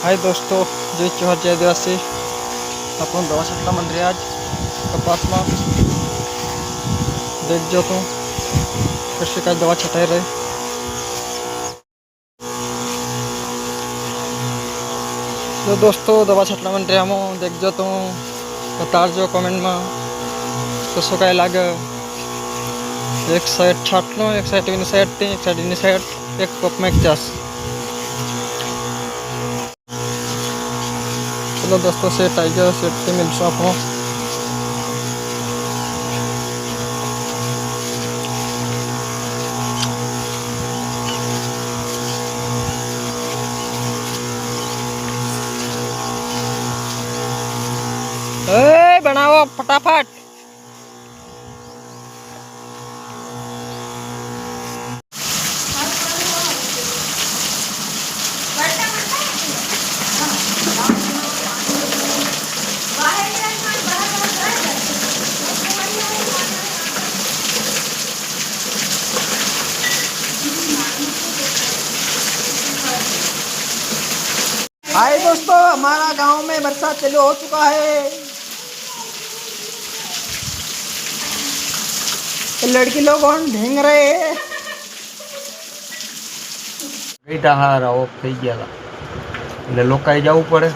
हाय दोस्तों, जय चौहान जय आदिवासी। आप दवा छटला मंदिर आज कपास में देख जो तू कृषि का दवा छटाई रहे। तो दोस्तों दवा छटला मंदिर हम देख जो तू बता जो कमेंट में कसो काय लागे। एक साइड छाटलो, एक साइड इन साइड थी, एक साइड इन साइड एक कप में 50। चलो दोस्तों सेट आई गया, सेट से मिलसो आपको। बनाओ फटाफट। हाय दोस्तों, हमारा गांव में बरसात चालू हो चुका है। लड़की लोग और ढेंग रहे हैं। ગઈટા હારા ઓફ થઈ ગયા એટલે લોકાઈ જવું પડે।